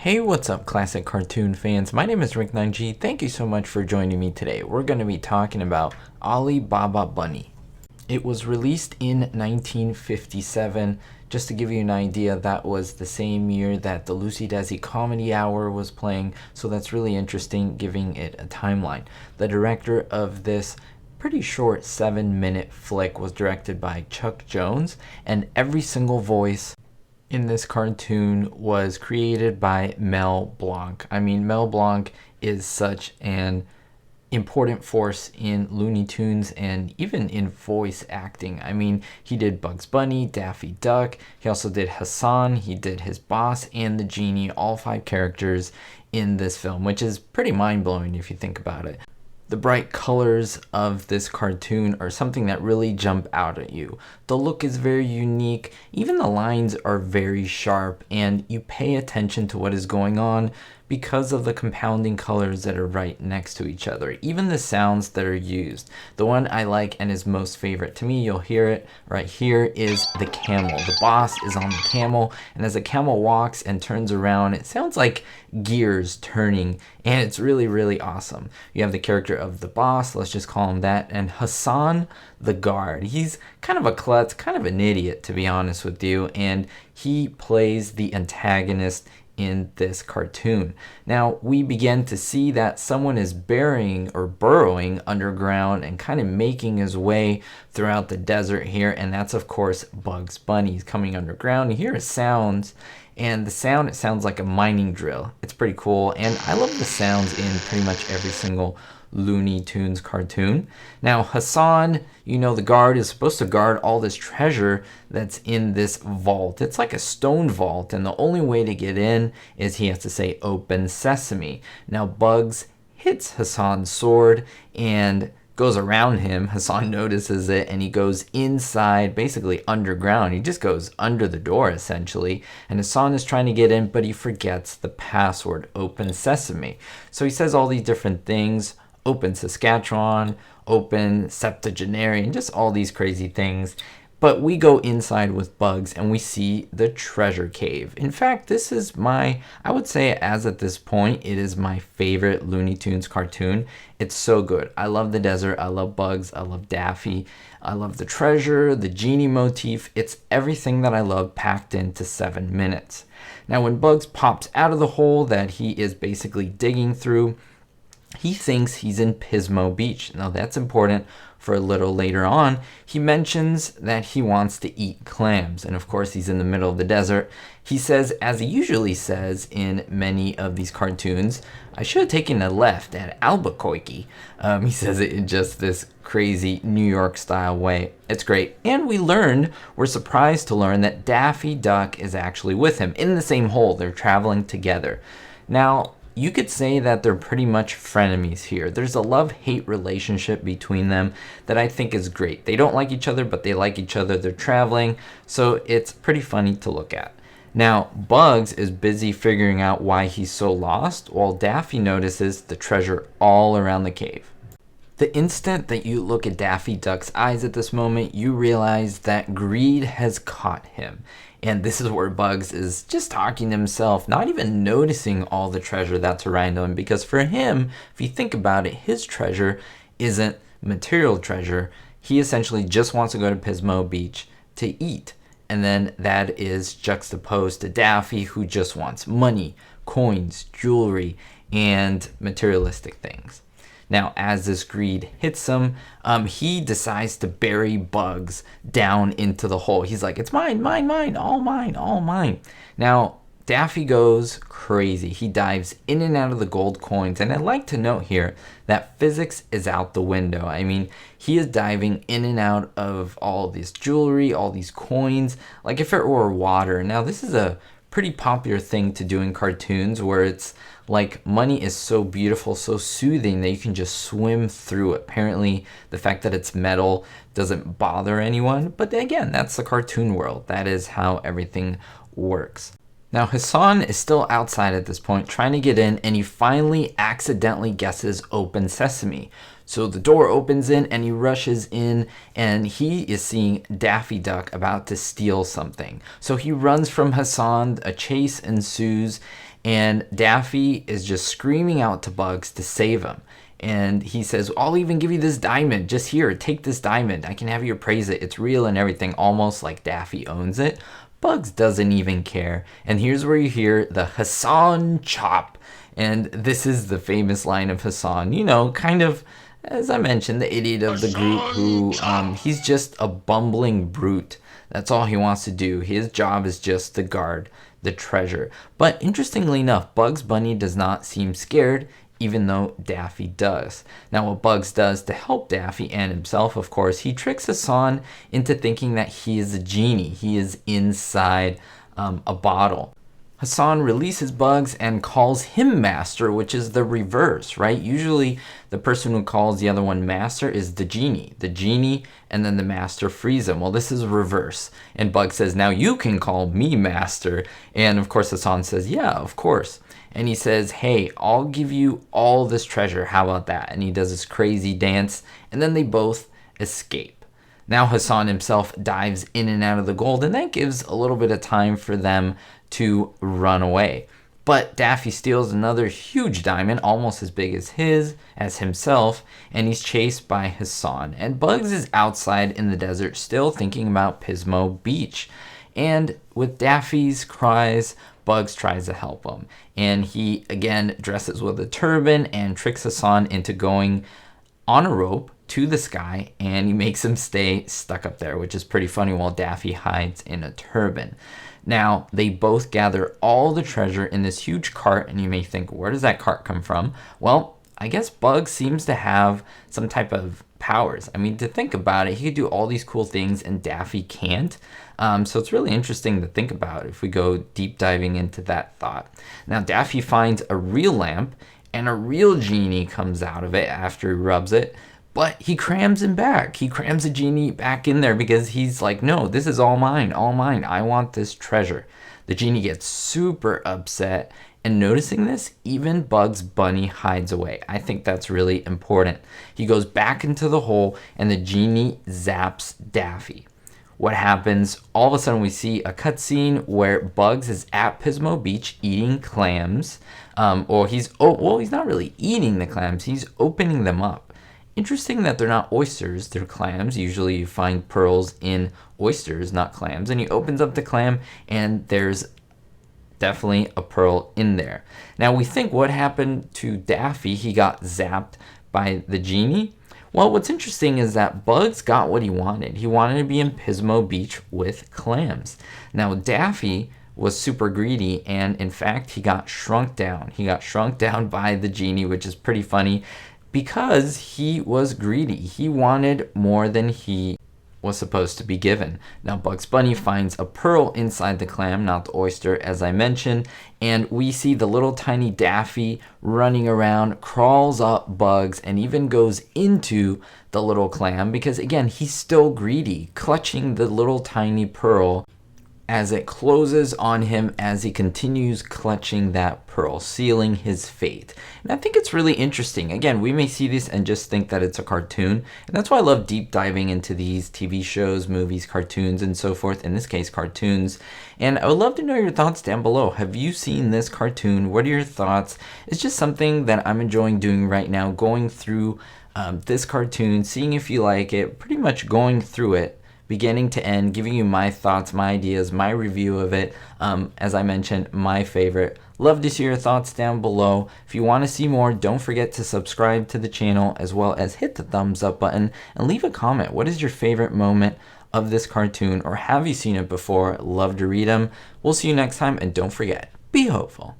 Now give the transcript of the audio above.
Hey, what's up, classic cartoon fans? My name is Rick9G. Thank you so much for joining me today. We're going to be talking about Ali Baba Bunny. It was released in 1957. Just to give you an idea, that was the same year that the Lucy Daisy Comedy Hour was playing, so that's really interesting, giving it a timeline. The director of this pretty short 7-minute flick was directed by Chuck Jones, and every single voice in this cartoon was created by Mel Blanc. I mean, Mel Blanc is such an important force in Looney Tunes and even in voice acting. I mean, he did Bugs Bunny, Daffy Duck, he also did Hassan, he did his boss and the genie, all 5 characters in this film, which is pretty mind-blowing if you think about it. The bright colors of this cartoon are something that really jump out at you. The look is very unique, even the lines are very sharp, and you pay attention to what is going on because of the compounding colors that are right next to each other. Even the sounds that are used. The one I like and is most favorite to me, you'll hear it right here, is the camel. The boss is on the camel, and as the camel walks and turns around, it sounds like gears turning, and it's really, really awesome. You have the character of the boss, let's just call him that, and Hassan the guard. He's kind of a klutz, kind of an idiot, to be honest with you, and he plays the antagonist in this cartoon. Now we begin to see that someone is burying or burrowing underground and kind of making his way throughout the desert here, and that's of course Bugs Bunny. He's coming underground. You hear his sounds, and the sound, it sounds like a mining drill. It's pretty cool, and I love the sounds in pretty much every single Looney Tunes cartoon. Now Hassan, you know, the guard, is supposed to guard all this treasure that's in this vault. It's like a stone vault, and the only way to get in is he has to say open sesame. Now Bugs hits Hassan's sword and goes around him. Hassan notices it and he goes inside, basically underground. He just goes under the door essentially, and Hassan is trying to get in, but he forgets the password, open sesame. So he says all these different things, open Saskatchewan, open septuagenarian, just all these crazy things. But we go inside with Bugs and we see the treasure cave. In fact, this is I would say as at this point, it is my favorite Looney Tunes cartoon. It's so good. I love the desert, I love Bugs, I love Daffy, I love the treasure, the genie motif. It's everything that I love packed into 7 minutes. Now when Bugs pops out of the hole that he is basically digging through, he thinks he's in Pismo Beach. Now that's important for a little later on. He mentions that he wants to eat clams, and of course he's in the middle of the desert. He says, as he usually says in many of these cartoons, I should have taken a left at Albuquerque. He says it in just this crazy New York style way. It's great. And we're surprised to learn that Daffy Duck is actually with him in the same hole. They're traveling together. Now, you could say that they're pretty much frenemies here. There's a love-hate relationship between them that I think is great. They don't like each other, but they like each other. They're traveling, so it's pretty funny to look at. Now, Bugs is busy figuring out why he's so lost, while Daffy notices the treasure all around the cave. The instant that you look at Daffy Duck's eyes at this moment, you realize that greed has caught him. And this is where Bugs is just talking to himself, not even noticing all the treasure that's around him. Because for him, if you think about it, his treasure isn't material treasure. He essentially just wants to go to Pismo Beach to eat. And then that is juxtaposed to Daffy, who just wants money, coins, jewelry, and materialistic things. Now, as this greed hits him, he decides to bury Bugs down into the hole. He's like, it's mine, mine, mine, all mine, all mine. Now, Daffy goes crazy. He dives in and out of the gold coins. And I'd like to note here that physics is out the window. I mean, he is diving in and out of all this jewelry, all these coins, like if it were water. Now, this is a pretty popular thing to do in cartoons where it's like money is so beautiful, so soothing that you can just swim through it. Apparently, the fact that it's metal doesn't bother anyone. But again, that's the cartoon world. That is how everything works. Now, Hassan is still outside at this point, trying to get in, and he finally accidentally guesses open sesame. So the door opens in and he rushes in, and he is seeing Daffy Duck about to steal something. So he runs from Hassan, a chase ensues, And Daffy is just screaming out to Bugs to save him. And he says, I'll even give you this diamond. Just here, take this diamond. I can have you appraise it. It's real and everything, almost like Daffy owns it. Bugs doesn't even care. And here's where you hear the Hassan chop. And this is the famous line of Hassan. You know, kind of, as I mentioned, the idiot of the group who, he's just a bumbling brute. That's all he wants to do. His job is just to guard the treasure. But interestingly enough, Bugs Bunny does not seem scared, even though Daffy does. Now, what Bugs does to help Daffy and himself, of course, he tricks Hassan into thinking that he is a genie. He is inside a bottle. Hassan releases Bugs and calls him master, which is the reverse, right? Usually the person who calls the other one master is the genie. The genie and then the master frees him. Well, this is reverse. And Bugs says, now you can call me master. And of course Hassan says, yeah, of course. And he says, hey, I'll give you all this treasure. How about that? And he does this crazy dance. And then they both escape. Now Hassan himself dives in and out of the gold. And that gives a little bit of time for them to run away. But Daffy steals another huge diamond, almost as big as himself, and he's chased by Hassan. And Bugs is outside in the desert still thinking about Pismo Beach. And with Daffy's cries, Bugs tries to help him. And he again dresses with a turban and tricks Hassan into going on a rope to the sky, and he makes him stay stuck up there, which is pretty funny, while Daffy hides in a turban. Now, they both gather all the treasure in this huge cart, and you may think, where does that cart come from? Well, I guess Bugs seems to have some type of powers. I mean, to think about it, he could do all these cool things, and Daffy can't. So it's really interesting to think about if we go deep diving into that thought. Now, Daffy finds a real lamp, and a real genie comes out of it after he rubs it. But he crams him back. He crams the genie back in there because he's like, no, this is all mine, all mine. I want this treasure. The genie gets super upset. And noticing this, even Bugs Bunny hides away. I think that's really important. He goes back into the hole and the genie zaps Daffy. What happens? All of a sudden we see a cutscene where Bugs is at Pismo Beach eating clams. He's not really eating the clams. He's opening them up. Interesting that they're not oysters, they're clams. Usually you find pearls in oysters, not clams. And he opens up the clam and there's definitely a pearl in there. Now we think, what happened to Daffy? He got zapped by the genie. Well, what's interesting is that Bugs got what he wanted. He wanted to be in Pismo Beach with clams. Now Daffy was super greedy, and in fact he got shrunk down. He got shrunk down by the genie, which is pretty funny, because he was greedy. He wanted more than he was supposed to be given. Now Bugs Bunny finds a pearl inside the clam, not the oyster, as I mentioned, and we see the little tiny Daffy running around, crawls up Bugs, and even goes into the little clam because, again, he's still greedy, clutching the little tiny pearl as it closes on him as he continues clutching that pearl, sealing his fate. And I think it's really interesting. Again, we may see this and just think that it's a cartoon, and that's why I love deep diving into these TV shows, movies, cartoons, and so forth, in this case, cartoons. And I would love to know your thoughts down below. Have you seen this cartoon? What are your thoughts? It's just something that I'm enjoying doing right now, going through this cartoon, seeing if you like it, pretty much going through it beginning to end, giving you my thoughts, my ideas, my review of it. As I mentioned, my favorite. Love to see your thoughts down below. If you want to see more, don't forget to subscribe to the channel, as well as hit the thumbs up button and leave a comment. What is your favorite moment of this cartoon, or have you seen it before? Love to read them. We'll see you next time, and don't forget, be hopeful.